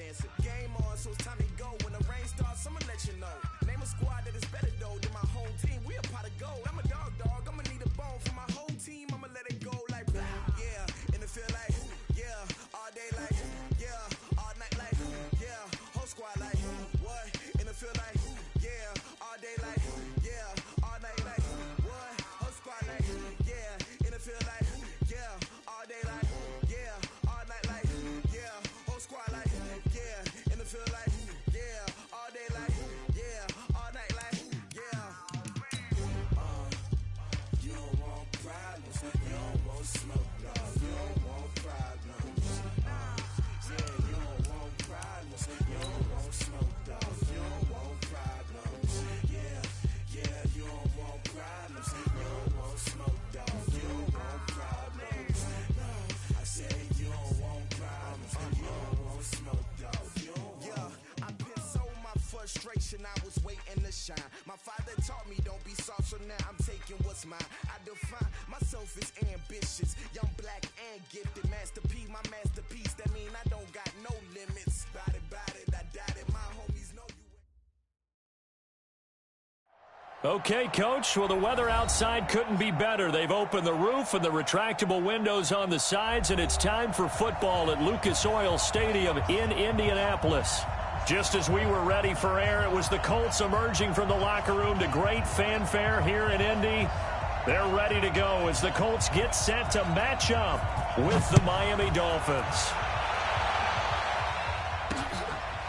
dancing. Game on, so it's time to go. When the rain starts, I'ma let you know. Name a squad that is better though than my whole team. We a pot of gold. I'm a dog. I'ma need a bone for my whole team. I'ma let it go like yeah. In the field like yeah. All day like yeah. All night like yeah. Whole squad like what? In the field like yeah. All day like yeah. All night like what? Whole squad like yeah. In the field like yeah. All day like yeah. All night like yeah. Whole squad like yeah. In the field like yeah. All day like yeah. All night like yeah. You don't want problems. You don't want smoke, dog. You don't want problems. Yeah, you don't want problems. You don't want smoke, dog. You don't want problems. Yeah, you don't want problems. You don't want smoke, dog. You don't want problems. No, I said you don't want problems. You don't want smoke, dog. You don't want. Yeah, I've been so my frustration. I was waiting to shine. My father taught me don't be soft, so now I'm taking what's mine. I define myself as ambitious, young, black, and gifted. Master P, my masterpiece. That mean I don't got no limits. Bout it, I doubt it. My homies know you. Okay, Coach. Well, the weather outside couldn't be better. They've opened the roof and the retractable windows on the sides, and it's time for football at Lucas Oil Stadium in Indianapolis. Just as we were ready for air, it was the Colts emerging from the locker room to great fanfare here in Indy. They're ready to go as the Colts get set to match up with the Miami Dolphins.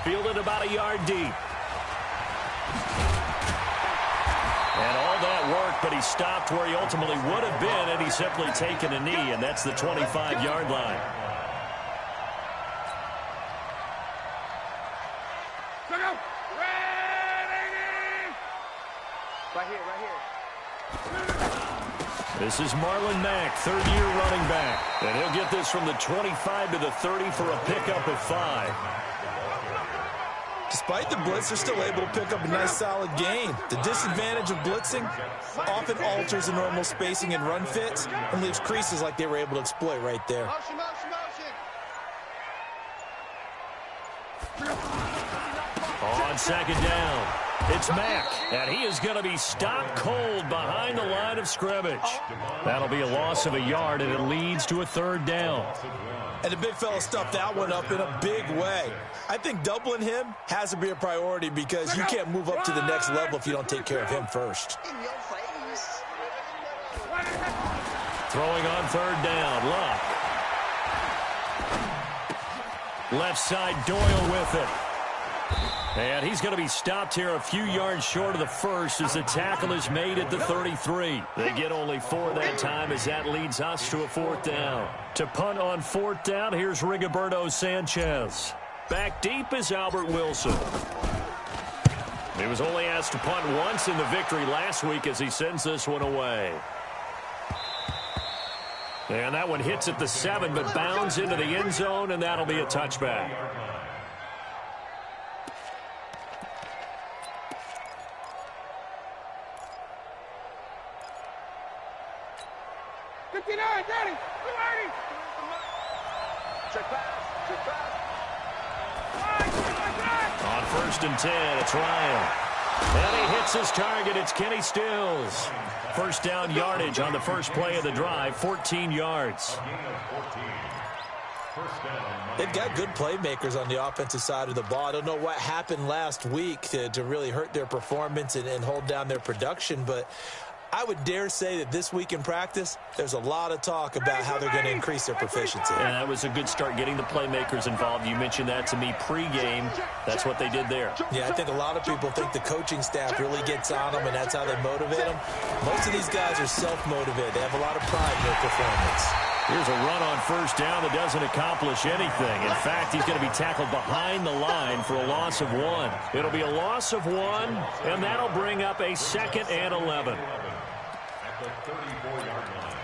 Fielded about a yard deep. And all that work, but he stopped where he ultimately would have been, and he's simply taken a knee, and that's the 25-yard line. Right here. This is Marlon Mack, third-year running back. And he'll get this from the 25 to the 30 for a pickup of 5. Despite the blitz, they're still able to pick up a nice, solid gain. The disadvantage of blitzing often alters the normal spacing and run fits and leaves creases like they were able to exploit right there. Motion. On second down, it's Mack, and he is going to be stopped cold behind the line of scrimmage. That'll be a loss of a yard, and it leads to a third down. And the big fella stuffed that one up in a big way. I think doubling him has to be a priority because you can't move up to the next level if you don't take care of him first. Throwing on third down, Luck. Left side, Doyle with it. And he's going to be stopped here a few yards short of the first as the tackle is made at the 33. They get only 4 that time as that leads us to a fourth down. To punt on fourth down, here's Rigoberto Sanchez. Back deep is Albert Wilson. He was only asked to punt once in the victory last week as he sends this one away. And that one hits at the 7 but bounds into the end zone, and that'll be a touchback. On first and 10, it's Ryan. And he hits his target. It's Kenny Stills. First down yardage on the first play of the drive, 14 yards. They've got good playmakers on the offensive side of the ball. I don't know what happened last week to really hurt their performance and hold down their production, but I would dare say that this week in practice, there's a lot of talk about how they're going to increase their proficiency. And that was a good start, getting the playmakers involved. You mentioned that to me pregame. That's what they did there. Yeah, I think a lot of people think the coaching staff really gets on them, and that's how they motivate them. Most of these guys are self-motivated. They have a lot of pride in their performance. Here's a run on first down that doesn't accomplish anything. In fact, he's going to be tackled behind the line for a loss of 1. It'll be a loss of 1, and that'll bring up a 2nd and 11. The 34-yard line.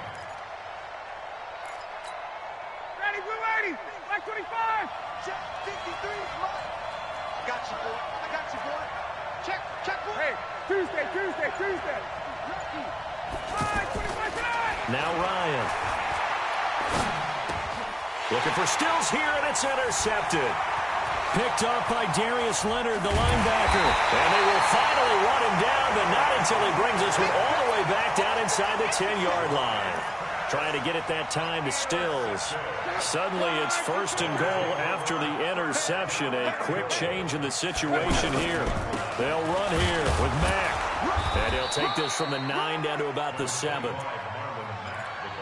Ready, we're ready. Like 25. Check 53. I got you, boy. Check, boy. Hey, Tuesday. Ready. 25. Now Ryan. Looking for Stills here, and it's intercepted. picked off by Darius Leonard, the linebacker. And they will finally run him down, but not until he brings us all the way back down inside the 10-yard line. Trying to get it that time to Stills. Suddenly it's 1st and goal after the interception. A quick change in the situation here. They'll run here with Mack. And he'll take this from the 9 down to about the 7.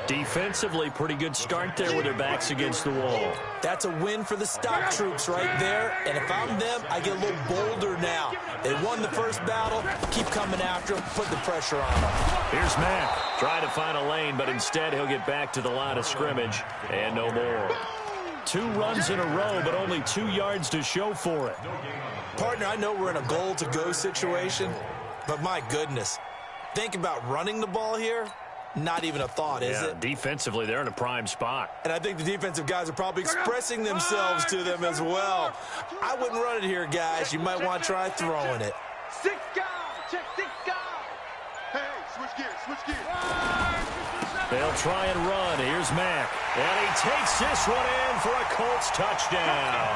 Defensively, pretty good start there with their backs against the wall. That's a win for the stock troops right there. And if I'm them, I get a little bolder now. They won the first battle. Keep coming after them. Put the pressure on them. Here's Mack. Trying to find a lane, but instead he'll get back to the line of scrimmage. And no more. 2 runs in a row, but only 2 yards to show for it. Partner, I know we're in a goal-to-go situation, but my goodness. Think about running the ball here. Not even a thought, is it? Defensively, they're in a prime spot. And I think the defensive guys are probably expressing themselves to them as well. I wouldn't run it here, guys. You might want to try throwing it. 6 guys. Check 6 guys. Hey, switch gears. They'll try and run. Here's Mack. And he takes this one in for a Colts touchdown.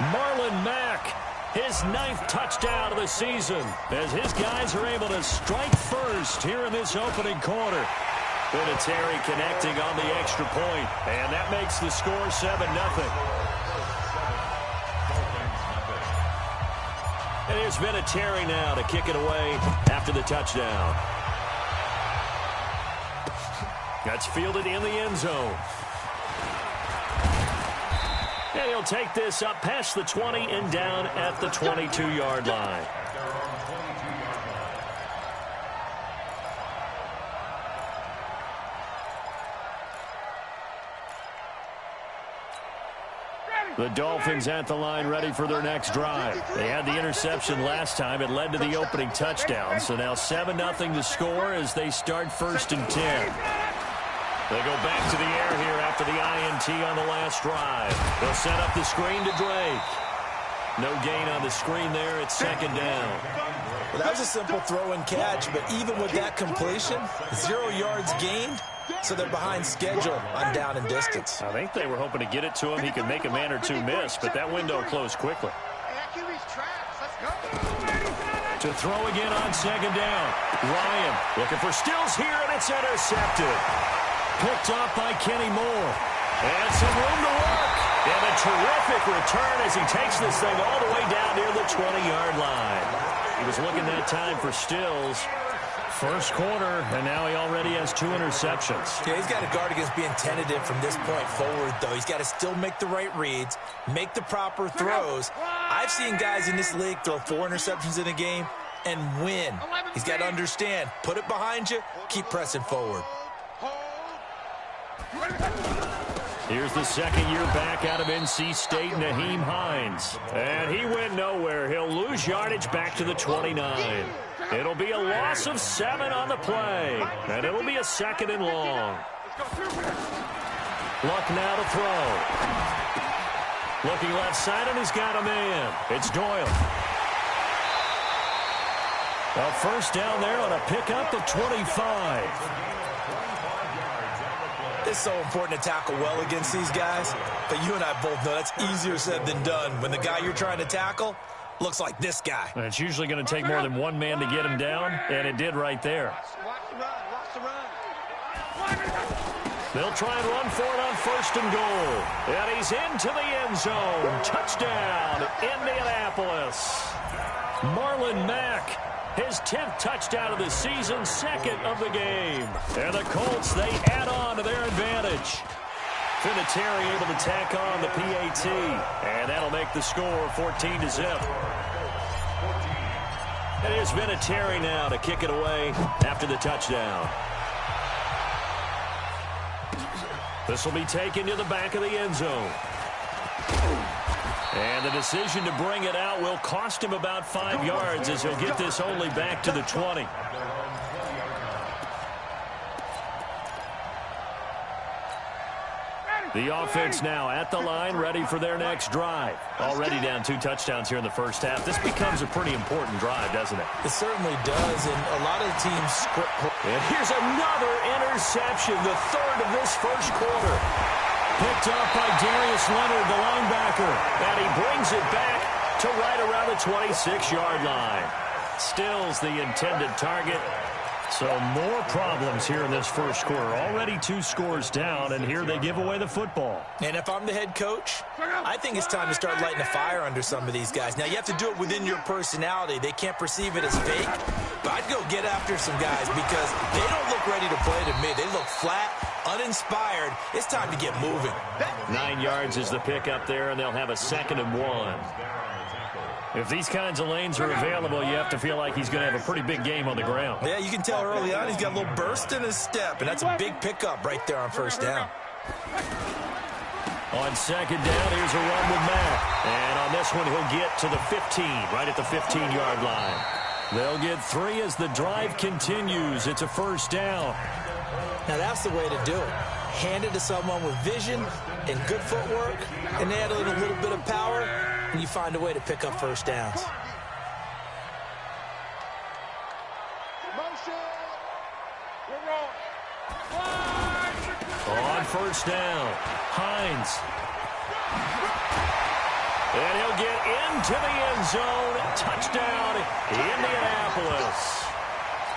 Marlon Mack, his 9th touchdown of the season, as his guys are able to strike first here in this opening quarter. Vinatieri connecting on the extra point, and that makes the score 7-0. And here's Vinatieri now to kick it away after the touchdown. That's fielded in the end zone. And he'll take this up past the 20 and down at the 22-yard line. The Dolphins at the line ready for their next drive. They had the interception last time. It led to the opening touchdown. So now 7-0 to score as they start 1st and 10. They go back to the air here after the INT on the last drive. They'll set up the screen to Drake. No gain on the screen there. It's 2nd down. Well, that was a simple throw and catch, but even with that completion, 0 yards gained, so they're behind schedule on down and distance. I think they were hoping to get it to him. He could make a man or 2 miss, but that window closed quickly. To throw again on 2nd down. Ryan looking for Stills here, and it's intercepted. Picked off by Kenny Moore. And some room to work. And a terrific return as he takes this thing all the way down near the 20-yard line. He was looking that time for Stills. First quarter, and now he already has 2 interceptions. Yeah, he's got to guard against being tentative from this point forward, though. He's got to still make the right reads, make the proper throws. I've seen guys in this league throw 4 interceptions in a game and win. He's got to understand, put it behind you, keep pressing forward. Here's the 2nd year back out of NC State, Naheem Hines. And he went nowhere. He'll lose yardage back to the 29. It'll be a loss of 7 on the play. And it'll be a 2nd and long. Luck now to throw. Looking left side, and he's got a man. It's Doyle. A 1st down there on a pickup at 25. It's so important to tackle well against these guys, but you and I both know that's easier said than done when the guy you're trying to tackle looks like this guy. And it's usually going to take more than 1 man to get him down, and it did right there. Watch the run. They'll try and run for it on 1st and goal. And he's into the end zone. Touchdown, Indianapolis. Marlon Mack. His 10th touchdown of the season, 2nd of the game. And the Colts, they add on to their advantage. Vinatieri able to tack on the PAT. And that'll make the score 14-0. And here's Vinatieri now to kick it away after the touchdown. This will be taken to the back of the end zone. And the decision to bring it out will cost him about 5 yards as he'll get this only back to the 20. The offense now at the line, ready for their next drive. Already down 2 touchdowns here in the first half. This becomes a pretty important drive, doesn't it? It certainly does, and a lot of teams script. And here's another interception, the 3rd of this first quarter. Picked off by Darius Leonard, the linebacker. And he brings brings it back to right around the 26-yard line. Still's the intended target. So more problems here in this first quarter. Already 2 scores down, and here they give away the football. And if I'm the head coach, I think it's time to start lighting a fire under some of these guys. Now, you have to do it within your personality. They can't perceive it as fake. But I'd go get after some guys because they don't look ready to play to me. They look flat, uninspired. It's time to get moving. 9 yards is the pick up there, and they'll have a 2nd and 1. If these kinds of lanes are available, you have to feel like he's going to have a pretty big game on the ground. Yeah, you can tell early on he's got a little burst in his step, and that's a big pickup right there on first down. On 2nd down, here's a run with Mack. And on this one, he'll get to the 15, right at the 15-yard line. They'll get 3 as the drive continues. It's a first down. Now, that's the way to do it. Hand it to someone with vision and good footwork, and add a little bit of power, and you find a way to pick up first downs. On first down, Hines. And he'll get into the end zone. Touchdown, Indianapolis.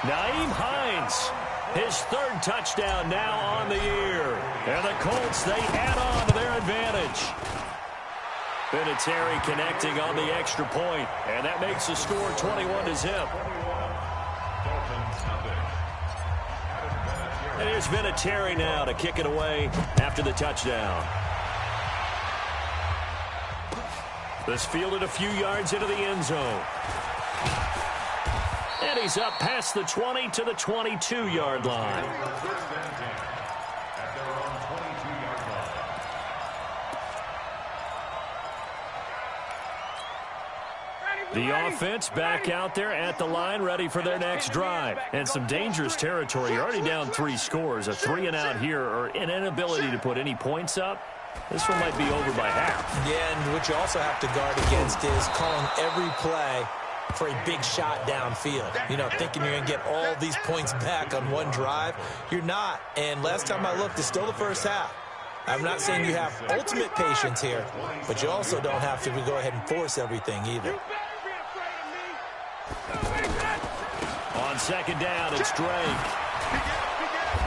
Nyheim Hines, his 3rd touchdown now on the year. And the Colts, they add on to their advantage. Vinatieri connecting on the extra point, and that makes the score 21-0. And here's Vinatieri now to kick it away after the touchdown. This fielded a few yards into the end zone. And he's up past the 20 to the 22-yard line. The offense back out there at the line, ready for their next drive. And some dangerous territory. You're already down 3 scores. A 3-and-out here, or an inability to put any points up. This one might be over by half. Yeah, and what you also have to guard against is calling every play for a big shot downfield. You know, thinking you're going to get all these points back on one drive. You're not. And last time I looked, it's still the first half. I'm not saying you have ultimate patience here, but you also don't have to go ahead and force everything either. On 2nd down, it's Drake.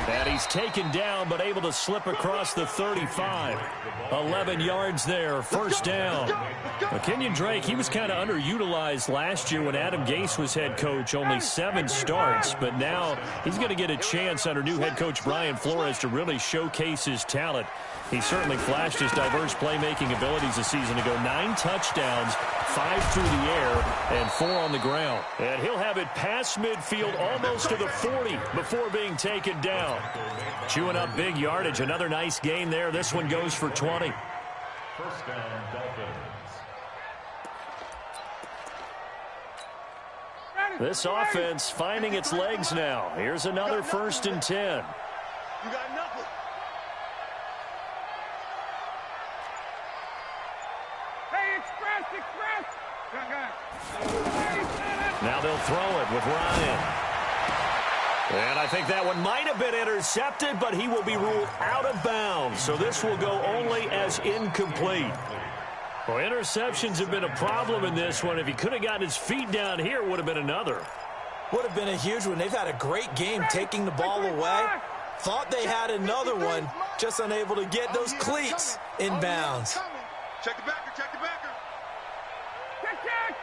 And he's taken down, but able to slip across the 35. 11 yards there, first down. Kenyon Drake, he was kind of underutilized last year when Adam Gase was head coach. Only 7 starts, but now he's going to get a chance under new head coach Brian Flores to really showcase his talent. He certainly flashed his diverse playmaking abilities a season ago. 9 touchdowns, 5 through the air, and 4 on the ground. And he'll have it past midfield almost to the 40 before being taken down. Chewing up big yardage. Another nice gain there. This one goes for 20. First down, Dolphins. This offense finding its legs now. Here's another 1st and 10. You got nothing. Hey, express. Now they'll throw it with Ryan. And I think that one might have been intercepted, but he will be ruled out of bounds. So this will go only as incomplete. Well, interceptions have been a problem in this one. If he could have gotten his feet down here, it would have been another. Would have been a huge one. They've had a great game taking the ball away. Thought they had another one, just unable to get those cleats in bounds. Check the backer, check the backer. Check.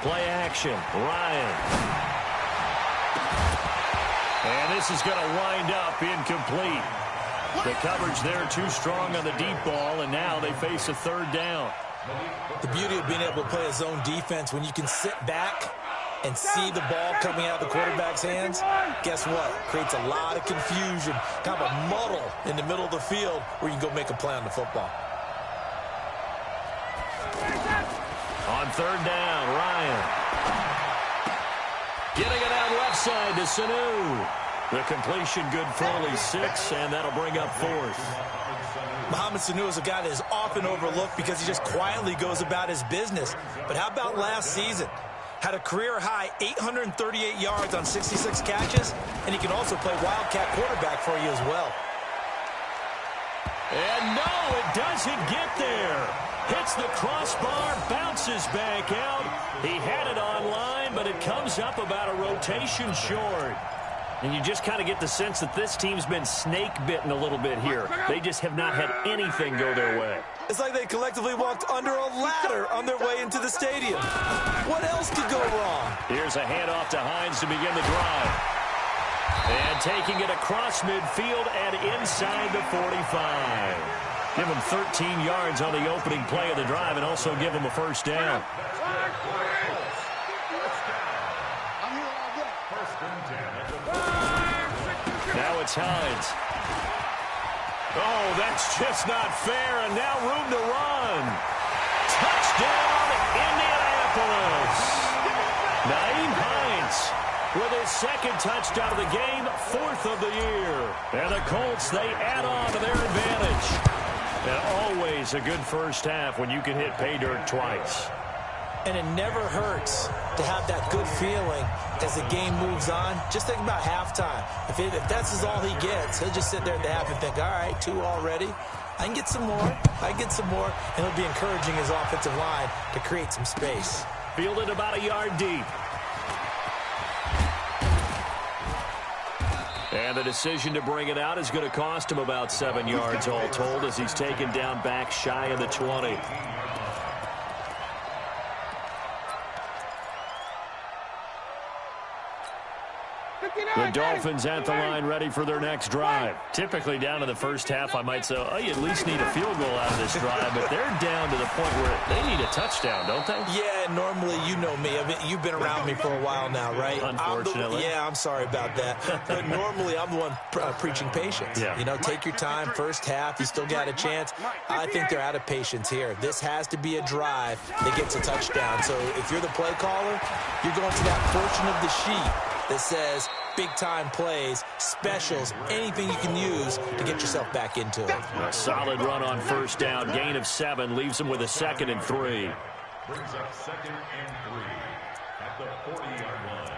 Play action, Ryan. And this is going to wind up incomplete. The coverage there too strong on the deep ball, and now they face a 3rd down. The beauty of being able to play a zone defense when you can sit back and see the ball coming out of the quarterback's hands, guess what? Creates a lot of confusion, kind of a muddle in the middle of the field where you can go make a play on the football. On 3rd down, Ryan. Getting it out left side to Sanu. The completion good for only 6, and that'll bring up 4th. Mohamed Sanu is a guy that is often overlooked because he just quietly goes about his business. But how about last season? Had a career-high 838 yards on 66 catches, and he can also play wildcat quarterback for you as well. And no, it doesn't. does it get there? Hits the crossbar, bounces back out. He had it online, but it comes up about a rotation short. And you just kind of get the sense that this team's been snake-bitten a little bit here. They just have not had anything go their way. It's like they collectively walked under a ladder on their way into the stadium. What else could go wrong? Here's a handoff to Hines to begin the drive. And taking it across midfield and inside the 45. Give him 13 yards on the opening play of the drive and also give him a first down. Now it's Hines. Oh, that's just not fair, and now room to run. Touchdown, Indianapolis. Naeem Hines with his second touchdown of the game, 4th of the year. And the Colts, they add on to their advantage. And always a good first half when you can hit pay dirt twice. And it never hurts to have that good feeling as the game moves on. Just think about halftime. If that's all he gets, he'll just sit there at the half and think, all right, 2 already. I can get some more. I can get some more. And he'll be encouraging his offensive line to create some space. Fielded about a yard deep. And the decision to bring it out is going to cost him about 7 yards all told as he's taken down back shy of the 20. The Dolphins at the line ready for their next drive. Typically down to the first half, I might say, oh, you at least need a field goal out of this drive, but they're down to the point where they need a touchdown, don't they? Yeah, normally, you know me. You've been around me for a while now, right? Unfortunately. I'm sorry about that. But normally, I'm the one preaching patience. Yeah. You know, take your time, first half, you still got a chance. I think they're out of patience here. This has to be a drive that gets a touchdown. So if you're the play caller, you're going to that portion of the sheet that says big-time plays, specials, anything you can use to get yourself back into it. A solid run on first down. Gain of 7 leaves him with a 2nd and 3. Brings up 2nd and 3 at the 40-yard line.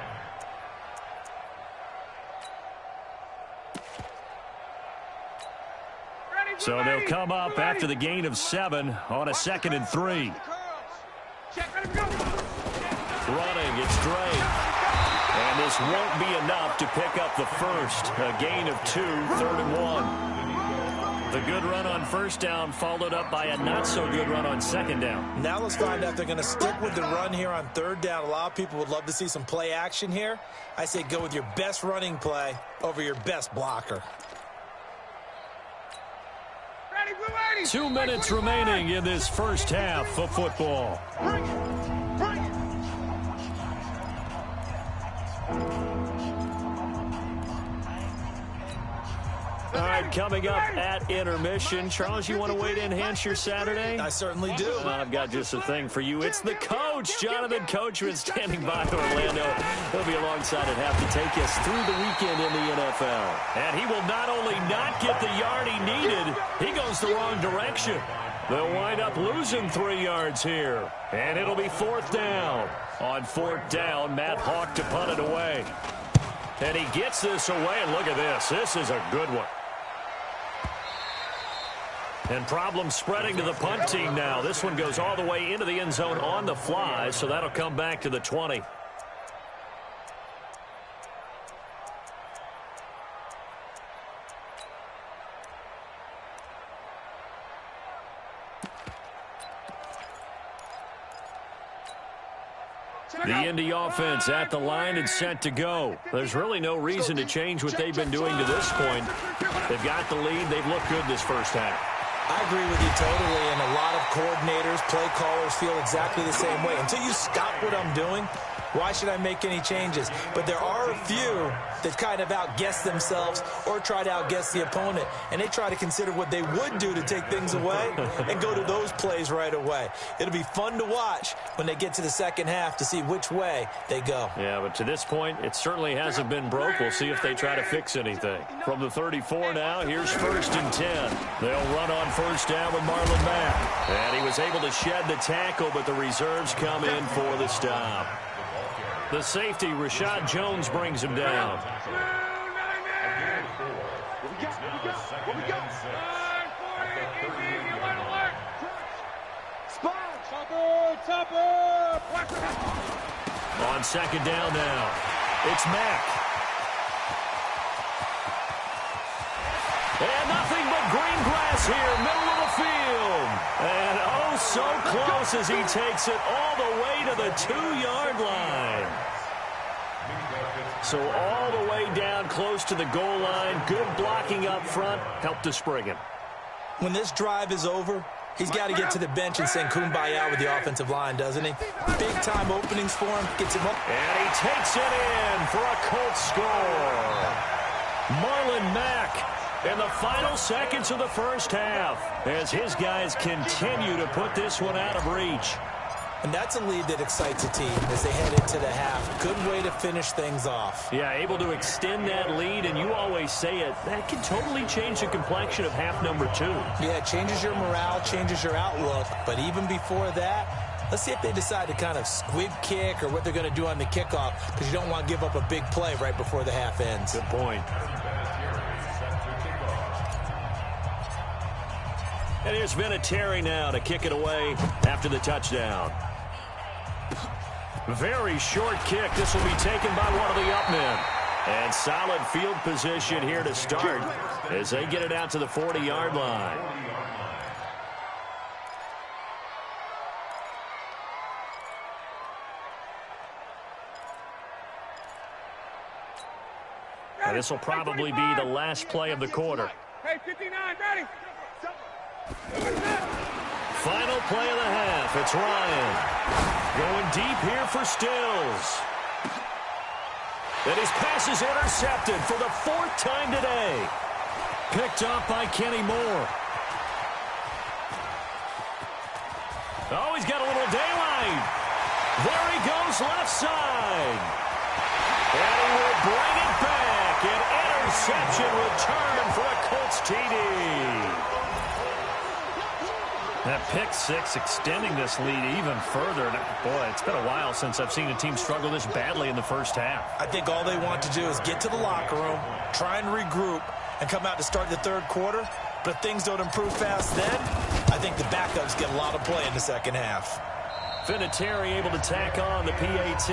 So they'll come up after the gain of 7 on a 2nd and 3. Running, it's Drake. And this won't be enough to pick up the first. A gain of 2, 3rd and 1. The good run on first down followed up by a not-so-good run on 2nd down. Now let's find out if they're going to stick with the run here on 3rd down. A lot of people would love to see some play action here. I say go with your best running play over your best blocker. 2 minutes remaining in this first half of football. All right, coming up at intermission. Charles, you want to wait to enhance your Saturday? I certainly do. I've got just a thing for you. It's the coach, Jonathan Coachman, standing by Orlando. He'll be alongside at half to take us through the weekend in the NFL. And he will not only not get the yard he needed, he goes the wrong direction. They'll wind up losing 3 yards here. And it'll be 4th down. On 4th down, Matt Hawk to punt it away. And he gets this away, and look at this. This is a good one. And problems spreading to the punt team now. This one goes all the way into the end zone on the fly, so that'll come back to the 20. The Indy offense at the line and set to go. There's really no reason to change what they've been doing to this point. They've got the lead. They've looked good this first half. I agree with you totally, and a lot of coordinators, play callers feel exactly the same way. Until you stop what I'm doing, why should I make any changes? But there are a few that kind of outguess themselves or try to outguess the opponent, and they try to consider what they would do to take things away and go to those plays right away. It'll be fun to watch when they get to the second half to see which way they go. Yeah, but to this point, it certainly hasn't been broke. We'll see if they try to fix anything. From the 34 now, here's 1st and 10. They'll run on first down with Marlon Mack. And he was able to shed the tackle, but the reserves come in for the stop. The safety, Rashad Jones, brings him down. On second down now, it's Mack. And nothing but green grass here, middle of the field. And oh, so close as he takes it all the way to the 2-yard line. So all the way down close to the goal line. Good blocking up front. Helped to spring him. When this drive is over, he's got to get to the bench and sing Kumbaya with the offensive line, doesn't he? Big-time openings for him. Gets him up. And he takes it in for a Colts score. Marlon Mack in the final seconds of the first half as his guys continue to put this one out of reach. And that's a lead that excites a team as they head into the half. Good way to finish things off. Yeah, able to extend that lead, and you always say it, that can totally change the complexion of half number 2. Yeah, it changes your morale, changes your outlook. But even before that, let's see if they decide to kind of squib kick or what they're going to do on the kickoff, because you don't want to give up a big play right before the half ends. Good point. And here's Vinatieri now to kick it away after the touchdown. Very short kick. This will be taken by one of the up men. And solid field position here to start as they get it out to the 40-yard line. And this will probably be the last play of the quarter. Hey, 59, ready. Final play of the half. It's Ryan going deep here for Stills. And his pass is intercepted for the 4th time today. Picked up by Kenny Moore. Oh, he's got a little daylight. There he goes left side. And he will bring it back. An interception return for a Colts TD. That pick 6 extending this lead even further. Boy, it's been a while since I've seen a team struggle this badly in the first half. I think all they want to do is get to the locker room, try and regroup, and come out to start the third quarter. But if things don't improve fast then, I think the backups get a lot of play in the second half. Vinatieri able to tack on the PAT.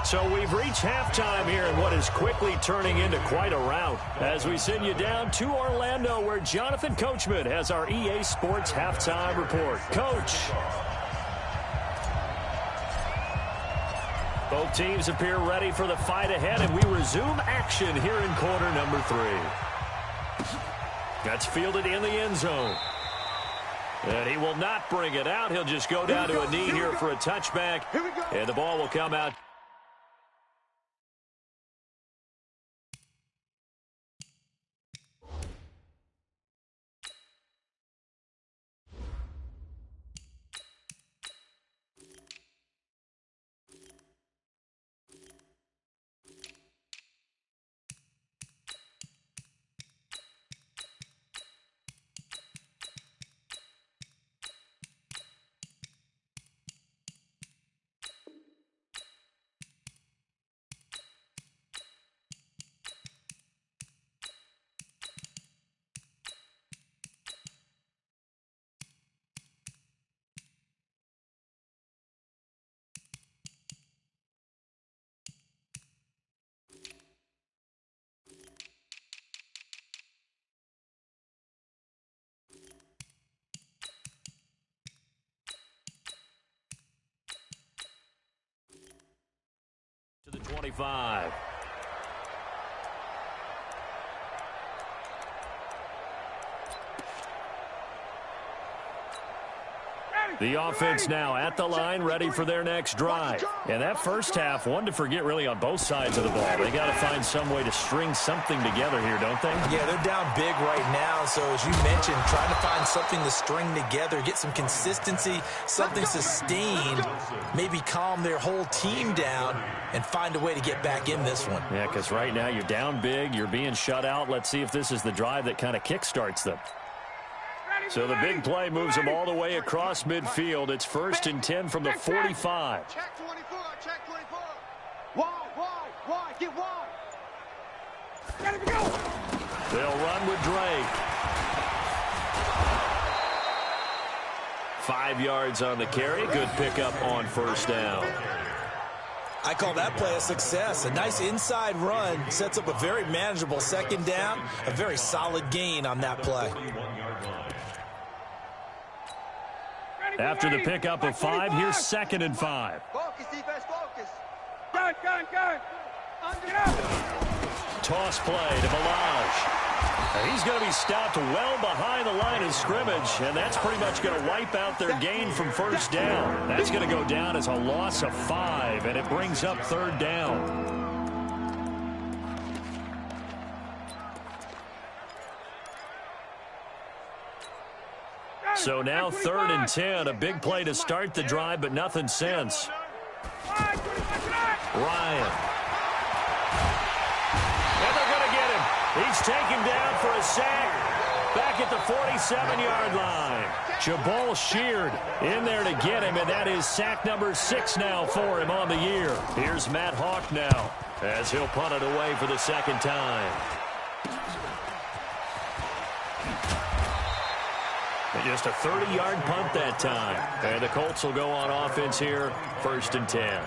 So we've reached halftime here in what is quickly turning into quite a rout as we send you down to Orlando where Jonathan Coachman has our EA Sports halftime report. Coach. Both teams appear ready for the fight ahead, and we resume action here in quarter number 3. That's fielded in the end zone. And he will not bring it out. He'll just go down to a knee here for a touchback. And the ball will come out. To the 25. The offense now at the line, ready for their next drive. And that first half, one to forget really on both sides of the ball. They got to find some way to string something together here, don't they? Yeah, they're down big right now. So as you mentioned, trying to find something to string together, get some consistency, something sustained, maybe calm their whole team down and find a way to get back in this one. Yeah, because right now you're down big, you're being shut out. Let's see if this is the drive that kind of kickstarts them. So the big play moves them all the way across midfield. It's 1st and 10 from the 45. Check 24, check 24. Wide, get wide. Let it go. They'll run with Drake. 5 yards on the carry. Good pickup on first down. I call that play a success. A nice inside run sets up a very manageable second down. A very solid gain on that play. After the pickup of 5, here's 2nd and 5. Focus, defense, focus. Gun. Toss play to Balaj. He's going to be stopped well behind the line of scrimmage, and that's pretty much going to wipe out their gain from first down. That's going to go down as a loss of 5, and it brings up 3rd down. So now 3rd and 10, a big play to start the drive, but nothing since. Ryan. And they're going to get him. He's taken down for a sack back at the 47-yard line. Jabal Sheard in there to get him, and that is sack number 6 now for him on the year. Here's Matt Hawk now as he'll punt it away for the 2nd time. And just a 30-yard punt that time. And the Colts will go on offense here, 1st and 10.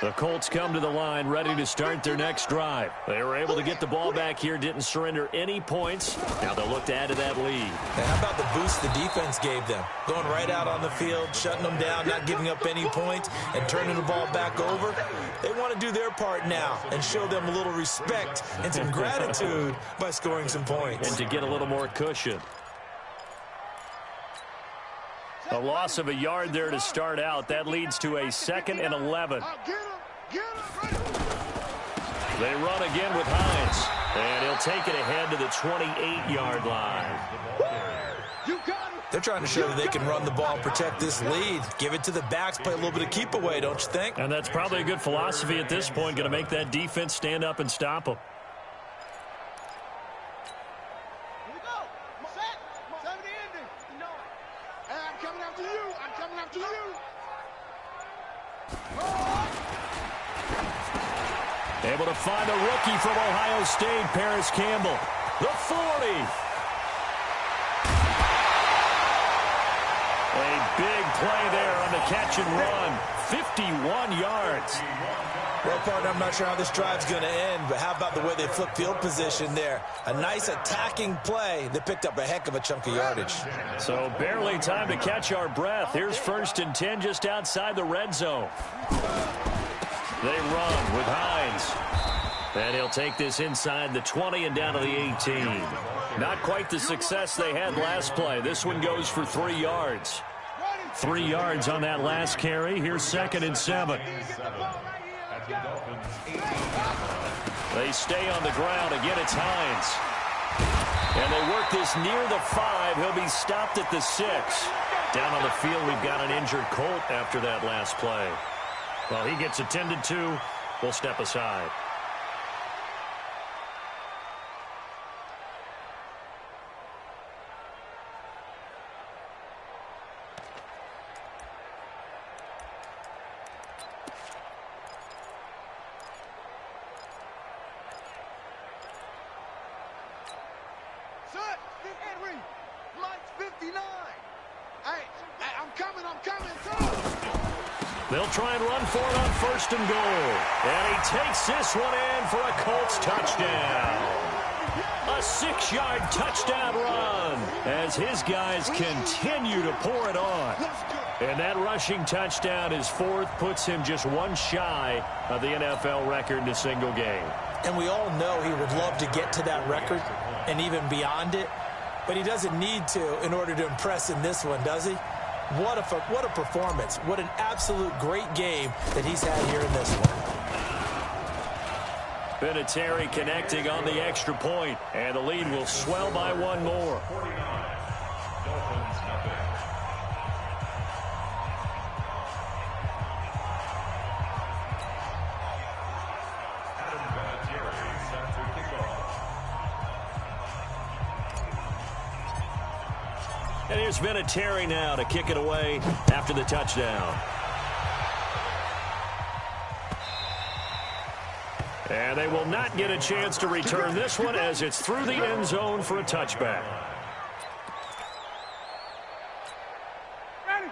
The Colts come to the line ready to start their next drive. They were able to get the ball back here, didn't surrender any points. Now they'll look to add to that lead. And how about the boost the defense gave them? Going right out on the field, shutting them down, not giving up any points, and turning the ball back over. They want to do their part now and show them a little respect and some gratitude by scoring some points. And to get a little more cushion. A loss of a yard there to start out. That leads to a 2nd and 11. They run again with Hines. And he'll take it ahead to the 28-yard line. They're trying to show that they can run the ball, protect this lead, give it to the backs, play a little bit of keep away, don't you think? And that's probably a good philosophy at this point, going to make that defense stand up and stop them. Able to find a rookie from Ohio State, Paris Campbell. The 40. A big play there on the catch and run. 51 yards. Well, partner, I'm not sure how this drive's going to end, but how about the way they flip field position there? A nice attacking play that picked up a heck of a chunk of yardage. So barely time to catch our breath. Here's 1st and 10 just outside the red zone. They run with Hines. And he'll take this inside the 20 and down to the 18. Not quite the success they had last play. This one goes for 3 yards. 3 yards on that last carry. Here's 2nd and 7. They stay on the ground. Again, it's Hines. And they work this near the 5. He'll be stopped at the 6. Down on the field, we've got an injured Colt after that last play. Well, he gets attended to. We'll step aside. They'll try and run for it on 1st and goal. And he takes this one in for a Colts touchdown. A 6-yard touchdown run as his guys continue to pour it on. And that rushing touchdown is 4th, puts him just one shy of the NFL record in a single game. And we all know he would love to get to that record and even beyond it. But he doesn't need to in order to impress in this one, does he? What a performance. What an absolute great game that he's had here in this one. Vinatieri connecting on the extra point, and the lead will swell by 1 more. And here's Vinatieri now to kick it away after the touchdown. And they will not get a chance to return this one as it's through the end zone for a touchback.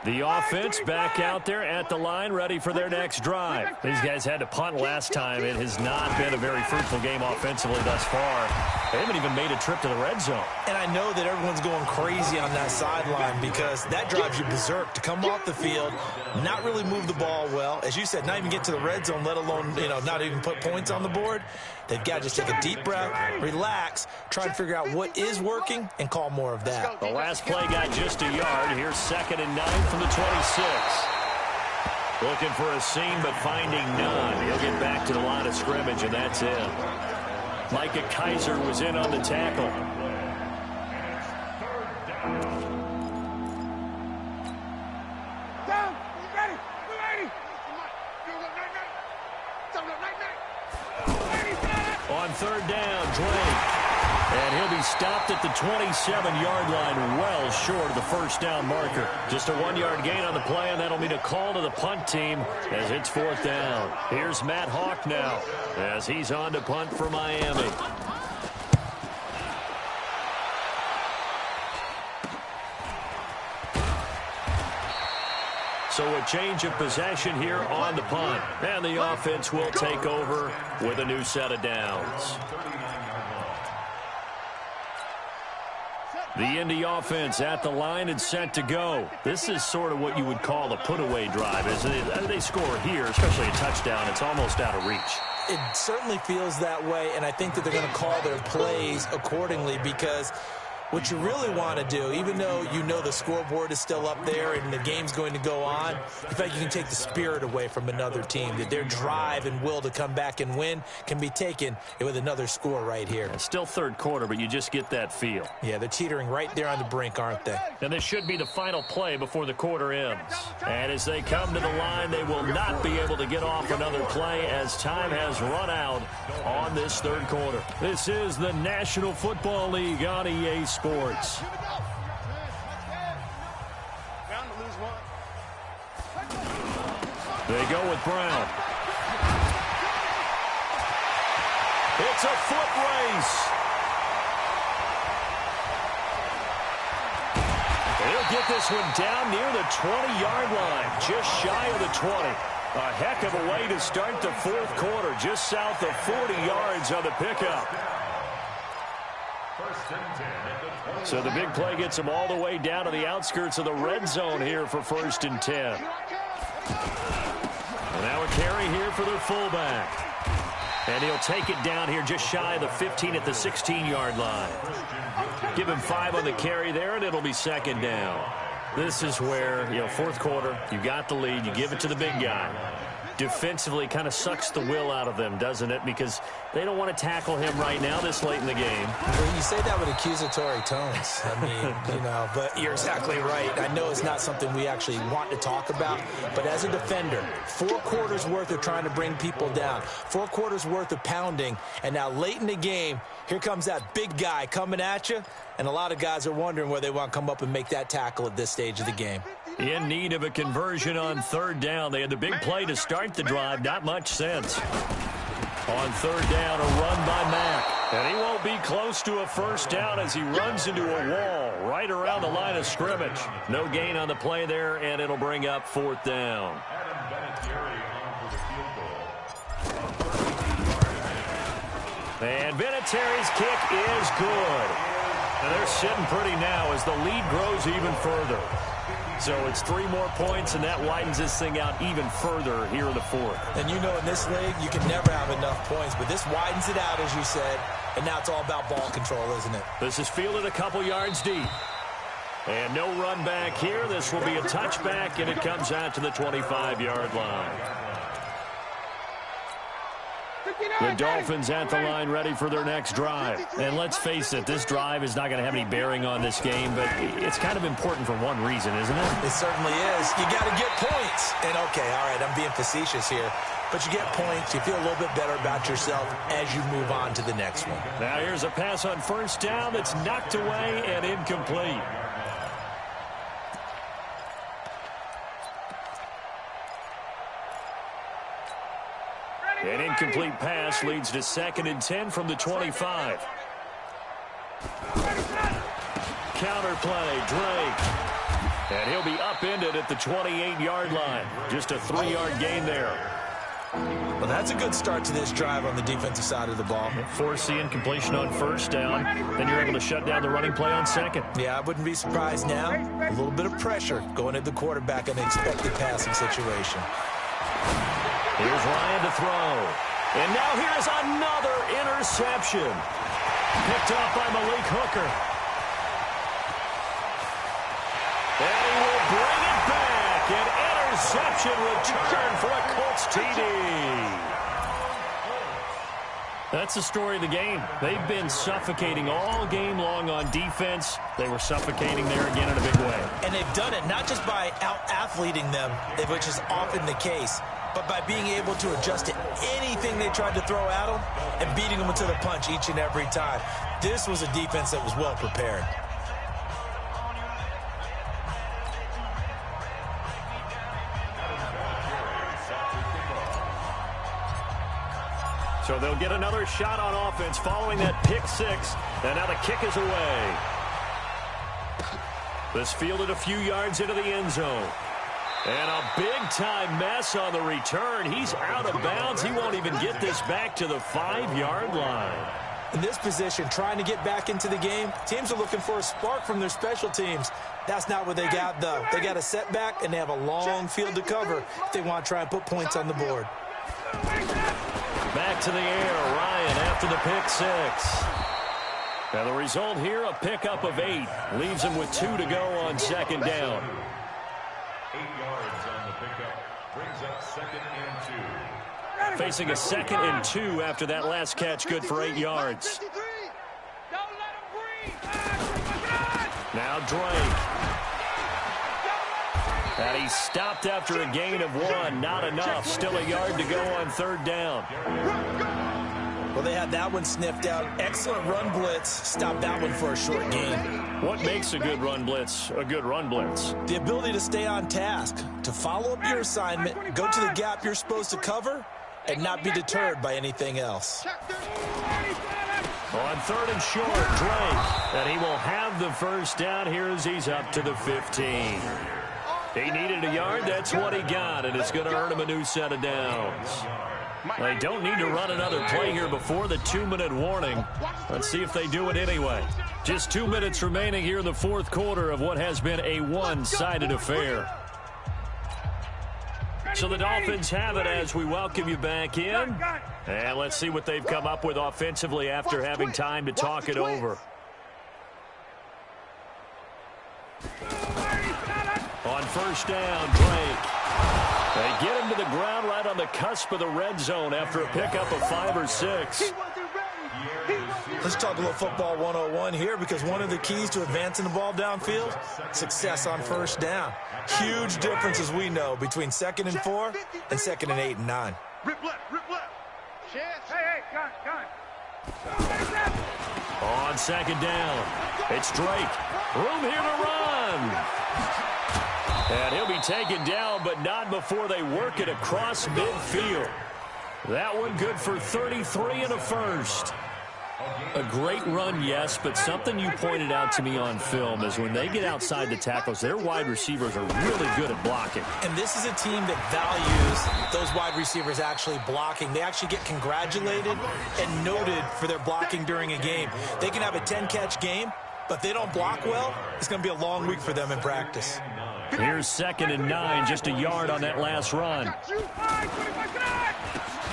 The offense back out there at the line, ready for their next drive. These guys had to punt last time. It has not been a very fruitful game offensively thus far. They haven't even made a trip to the red zone. And I know that everyone's going crazy on that sideline because that drives you berserk to come off the field, not really move the ball well. As you said, not even get to the red zone, let alone, not even put points on the board. They've got to just take a deep breath, relax, try to figure out what is working, and call more of that. The last play got just a yard. Here's 2nd and 9 from the 26. Looking for a seam, but finding none. He'll get back to the line of scrimmage, and that's it. Micah Kaiser was in on the tackle. Down. Ready. Ready. On 3rd down, Drake. And he'll be stopped at the 27-yard line, well short of the first down marker. Just a 1-yard gain on the play, and that'll mean a call to the punt team as it's 4th down. Here's Matt Hawk now as he's on to punt for Miami. So a change of possession here on the punt. And the offense will take over with a new set of downs. The Indy offense at the line and set to go. This is sort of what you would call a put-away drive, isn't it? They score here, especially a touchdown. It's almost out of reach. It certainly feels that way, and I think that they're going to call their plays accordingly because what you really want to do, even though you know the scoreboard is still up there and the game's going to go on, in fact, you can take the spirit away from another team, that their drive and will to come back and win can be taken with another score right here. It's still 3rd quarter, but you just get that feel. Yeah, they're teetering right there on the brink, aren't they? And this should be the final play before the quarter ends. And as they come to the line, they will not be able to get off another play as time has run out on this 3rd quarter. This is the National Football League on EA Sports. They go with Brown. It's a foot race. He'll get this one down near the 20-yard line, just shy of the 20. A heck of a way to start the 4th quarter, just south of 40 yards on the pickup. So the big play gets him all the way down to the outskirts of the red zone here for 1st and 10. And now a carry here for their fullback. And he'll take it down here just shy of the 15 at the 16-yard line. Give him 5 on the carry there, and it'll be 2nd down. This is where, 4th quarter, you got the lead, you give it to the big guy. Defensively kind of sucks the will out of them, doesn't it? Because they don't want to tackle him right now this late in the game. Well, you say that with accusatory tones. I mean, but you're exactly right. I know it's not something we actually want to talk about, but as a defender, 4 quarters worth of trying to bring people down, 4 quarters worth of pounding, and now late in the game, here comes that big guy coming at you, and a lot of guys are wondering whether they want to come up and make that tackle at this stage of the game. In need of a conversion on 3rd down. They had the big play to start the drive. Not much sense. On 3rd down, a run by Mack. And he won't be close to a 1st down as he runs into a wall right around the line of scrimmage. No gain on the play there, and it'll bring up 4th down. And Vinatieri's kick is good. And they're sitting pretty now as the lead grows even further. So it's 3 more points, and that widens this thing out even further here in the 4th. And in this league, you can never have enough points, but this widens it out, as you said, and now it's all about ball control, isn't it? This is fielded a couple yards deep. And no run back here. This will be a touchback, and it comes out to the 25-yard line. The Dolphins at the line ready for their next drive. And let's face it, this drive is not going to have any bearing on this game, but it's kind of important for one reason, isn't it? It certainly is. You got to get points. And, okay, all right, I'm being facetious here. But you get points, you feel a little bit better about yourself as you move on to the next one. Now here's a pass on 1st down that's knocked away and incomplete. An incomplete pass leads to 2nd and 10 from the 25. Counter play, Drake. And he'll be upended at the 28-yard line. Just a 3-yard gain there. Well, that's a good start to this drive on the defensive side of the ball. Force the incompletion on 1st down. Then you're able to shut down the running play on 2nd. Yeah, I wouldn't be surprised now. A little bit of pressure going at the quarterback in an expected passing situation. Here's Ryan to throw. And now here's another interception. Picked off by Malik Hooker. And he will bring it back. An interception return for a Colts TD. That's the story of the game. They've been suffocating all game long on defense. They were suffocating there again in a big way. And they've done it not just by out-athleting them, which is often the case, but by being able to adjust to anything they tried to throw at them and beating them to the punch each and every time. This was a defense that was well prepared. So they'll get another shot on offense following that pick 6. And now the kick is away. This fielded a few yards into the end zone. And a big-time mess on the return. He's out of bounds. He won't even get this back to the 5-yard line. In this position, trying to get back into the game, teams are looking for a spark from their special teams. That's not what they got, though. They got a setback, and they have a long field to cover if they want to try and put points on the board. Back to the air, Ryan after the pick 6. And the result here, a pickup of 8. Leaves him with 2 to go on 2nd down. 8 yards on the pickup. Brings up 2nd and 2. Facing a 2nd and 2 after that last catch, good for 8 yards. Now Drake. And he stopped after a gain of 1. Not enough. Still a yard to go on 3rd down. Well, they had that one sniffed out. Excellent run blitz. Stopped that one for a short gain. What makes a good run blitz a good run blitz? The ability to stay on task, to follow up your assignment, go to the gap you're supposed to cover, and not be deterred by anything else. On 3rd and short, Drake. And he will have the 1st down here as he's up to the 15. He needed a yard. That's what he got, and it's going to earn him a new set of downs. They don't need to run another play here before the 2-minute warning. Let's see if they do it anyway. Just 2 minutes remaining here in the 4th quarter of what has been a one-sided affair. So the Dolphins have it as we welcome you back in. And let's see what they've come up with offensively after having time to talk it over. On 1st down, Drake. They get him to the ground right on the cusp of the red zone after a pickup of 5 or 6. Let's talk a little football 101 here, because one of the keys to advancing the ball downfield, success on 1st down. Huge difference, as we know, between 2nd and 4 and 2nd and 8 and 9. Rip left, rip left. Hey, gun. On 2nd down, it's Drake. Room here to run. And he'll be taken down, but not before they work it across midfield. That one good for 33 and a 1st. A great run, yes, but something you pointed out to me on film is when they get outside the tackles, their wide receivers are really good at blocking. And this is a team that values those wide receivers actually blocking. They actually get congratulated and noted for their blocking during a game. They can have a 10-catch game, but if they don't block well, it's going to be a long week for them in practice. Here's 2nd and 9, just a yard on that last run.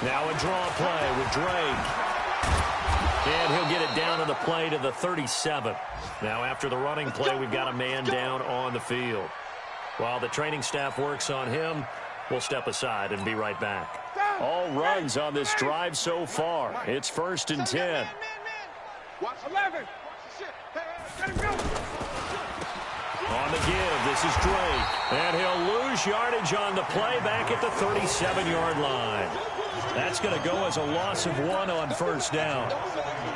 Now a draw play with Drake. And he'll get it down to the play to the 37. Now after the running play, we've got a man down on the field. While the training staff works on him, we'll step aside and be right back. All runs on this drive so far. It's 1st and 10. Watch 11. On the give, this is Drake. And he'll lose yardage on the play back at the 37-yard line. That's going to go as a loss of 1 on first down.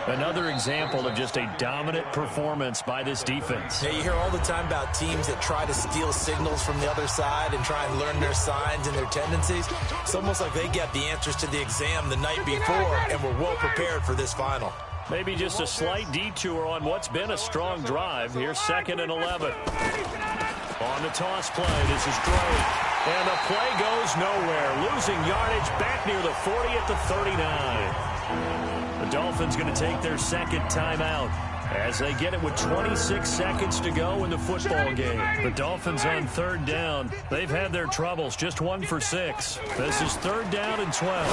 Another example of just a dominant performance by this defense. Yeah, you hear all the time about teams that try to steal signals from the other side and try and learn their signs and their tendencies. It's almost like they get the answers to the exam the night before and were well prepared for this final. Maybe just a slight detour on what's been a strong drive. Here's 2nd and 11. On the toss play, this is Drake. And the play goes nowhere. Losing yardage back near the 40 at the 39. The Dolphins going to take their second timeout as they get it with 26 seconds to go in the football game. The Dolphins on 3rd down. They've had their troubles, just 1 for 6. This is 3rd down and 12.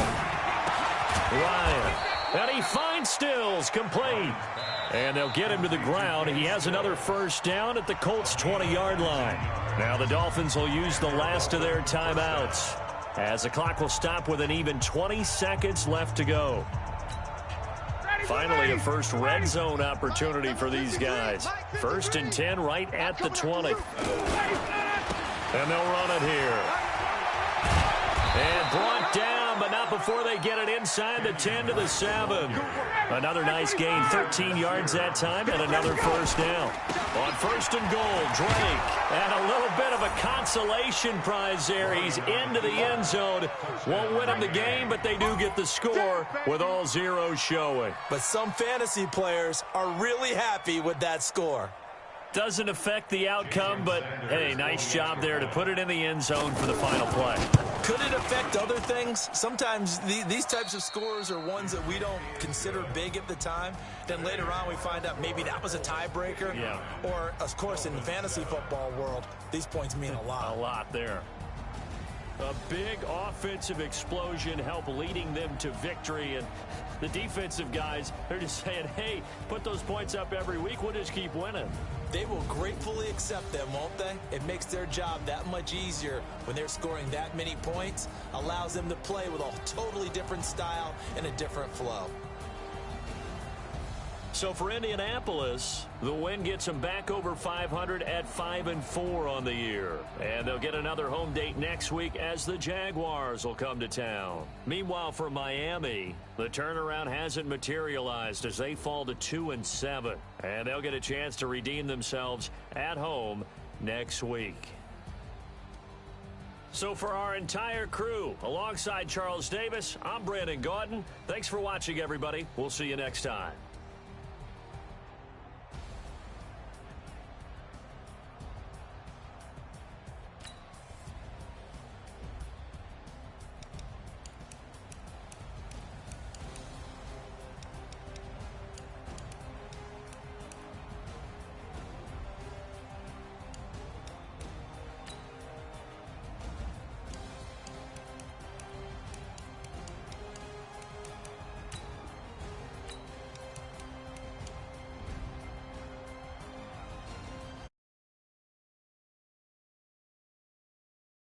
Ryan. And he finds Stills, complete. And they'll get him to the ground. He has another first down at the Colts' 20-yard line. Now the Dolphins will use the last of their timeouts as the clock will stop with an even 20 seconds left to go. Finally, a first red zone opportunity for these guys. 1st and 10 right at the 20. And they'll run it here. And brought down, but not before they get it inside the 10 to the 7. Another nice gain, 13 yards that time, and another first down. On 1st and goal, Drake. And a little bit of a consolation prize there. He's into the end zone. Won't win him the game, but they do get the score with all zeros showing. But some fantasy players are really happy with that score. Doesn't affect the outcome, but, hey, nice job there to put it in the end zone for the final play. Could it affect other things? Sometimes these types of scores are ones that we don't consider big at the time. Then later on we find out maybe that was a tiebreaker. Yeah. Or, of course, in the fantasy football world, these points mean a lot. A lot there. A big offensive explosion helped leading them to victory. And the defensive guys, they're just saying, hey, put those points up every week. We'll just keep winning. They will gratefully accept them, won't they? It makes their job that much easier when they're scoring that many points. Allows them to play with a totally different style and a different flow. So for Indianapolis, the win gets them back over 500 at 5-4 on the year. And they'll get another home date next week as the Jaguars will come to town. Meanwhile, for Miami, the turnaround hasn't materialized as they fall to 2-7. And they'll get a chance to redeem themselves at home next week. So for our entire crew, alongside Charles Davis, I'm Brandon Gaudin. Thanks for watching, everybody. We'll see you next time.